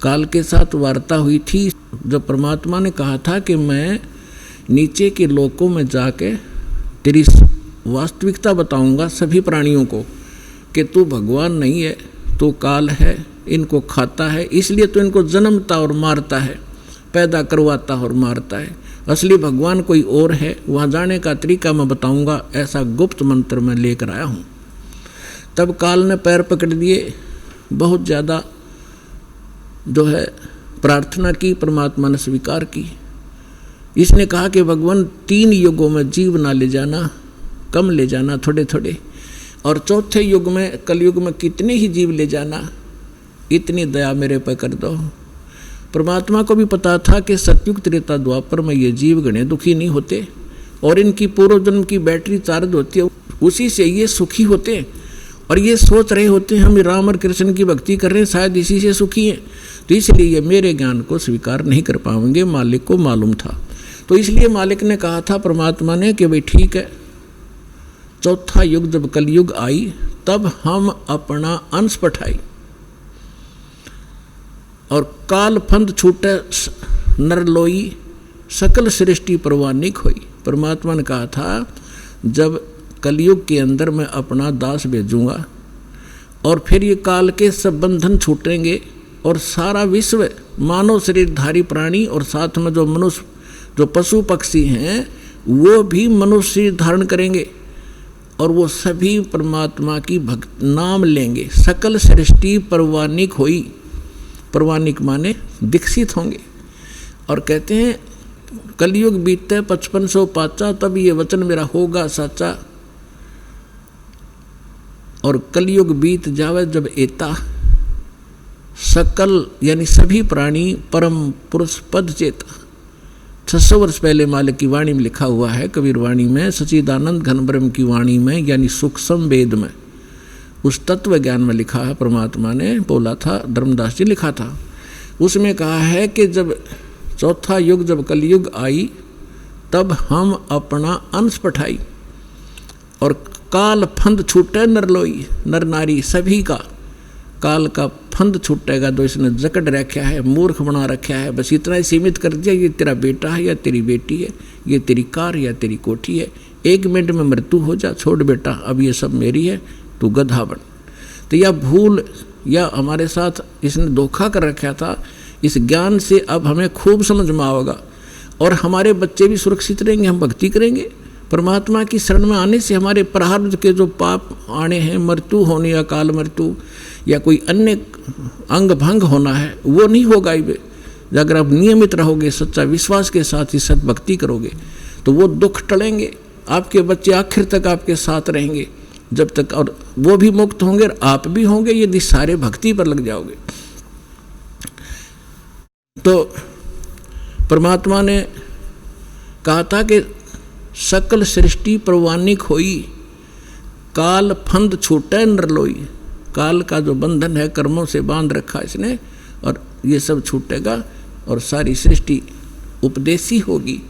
काल के साथ वार्ता हुई थी जब परमात्मा ने कहा था कि मैं नीचे के लोकों में जाके तेरी वास्तविकता बताऊंगा सभी प्राणियों को कि तू भगवान नहीं है, तू काल है, इनको खाता है, इसलिए तो इनको जन्मता और मारता है, पैदा करवाता और मारता है। असली भगवान कोई और है, वहाँ जाने का तरीका मैं बताऊंगा, ऐसा गुप्त मंत्र मैं लेकर आया हूँ। तब काल ने पैर पकड़ दिए, बहुत ज़्यादा जो है प्रार्थना की, परमात्मा ने स्वीकार की। इसने कहा कि भगवान 3 युगों में जीव ना ले जाना, कम ले जाना थोड़े थोड़े, और चौथे युग में कलयुग में कितने ही जीव ले जाना, इतनी दया मेरे पर कर दो। परमात्मा को भी पता था कि सतयुग त्रेता द्वापर में ये जीव गणे दुखी नहीं होते और इनकी पूर्व जन्म की बैटरी चार्ज होती है, उसी से ये सुखी होते और ये सोच रहे होते हैं हम राम और कृष्ण की भक्ति कर रहे हैं, शायद इसी से सुखी हैं, तो इसलिए ये मेरे ज्ञान को स्वीकार नहीं कर पाएंगे। मालिक को मालूम था, तो इसलिए मालिक ने कहा था परमात्मा ने कि भाई ठीक है, चौथा युग जब कलयुग आई तब हम अपना अंश पठाई और काल फंद छूटे नरलोई सकल सृष्टि परवानिक हुई। परमात्मा ने कहा था जब कलयुग के अंदर मैं अपना दास भेजूंगा और फिर ये काल के सब बंधन छूटेंगे और सारा विश्व मानव शरीरधारी प्राणी और साथ में जो मनुष्य जो पशु पक्षी हैं वो भी मनुष्य शरीर धारण करेंगे और वो सभी परमात्मा की भक्त नाम लेंगे। सकल सृष्टि परवानिक हुई, परवानिक माने दीक्षित होंगे। और कहते हैं कलयुग बीतते 5500 पाचा, तब ये वचन मेरा होगा साचा। और कलयुग बीत जावे जब एता, सकल यानी सभी प्राणी परम पुरुष पद चेता। 600 वर्ष पहले मालिक की वाणी में लिखा हुआ है, कबीर वाणी में, सच्चिदानंद घन ब्रह्म की वाणी में, यानी सूक्ष्म वेद में, उस तत्व ज्ञान में लिखा है। परमात्मा ने बोला था, धर्मदास जी लिखा था, उसमें कहा है कि जब चौथा युग जब कलयुग आई तब हम अपना अंश पठाई और काल फंद छूटे नरलोई, नर नारी सभी का काल का फंद छूटेगा। तो इसने जकड़ रखा है, मूर्ख बना रखा है, बस इतना ही सीमित कर दिया, ये तेरा बेटा है या तेरी बेटी है, ये तेरी कार या तेरी कोठी है, 1 मिनट में मृत्यु हो जा, छोड़ बेटा, अब ये सब मेरी है, तू गधा बन। तो यह भूल या हमारे साथ इसने धोखा कर रखा था। इस ज्ञान से अब हमें खूब समझ में आएगा और हमारे बच्चे भी सुरक्षित रहेंगे, हम भक्ति करेंगे। परमात्मा की शरण में आने से हमारे प्रारब्ध के जो पाप आने हैं, मृत्यु होने या काल मृत्यु या कोई अन्य अंग भंग होना है, वो नहीं होगा। अगर आप नियमित रहोगे, सच्चा विश्वास के साथ ही सद्भक्ति करोगे तो वो दुख टलेंगे। आपके बच्चे आखिर तक आपके साथ रहेंगे जब तक, और वो भी मुक्त होंगे और आप भी होंगे यदि सारे भक्ति पर लग जाओगे। तो परमात्मा ने कहा था कि सकल सृष्टि परवानिक होई, काल फंद छूटे नरलोई। काल का जो बंधन है कर्मों से बांध रखा इसने, और ये सब छूटेगा और सारी सृष्टि उपदेशी होगी।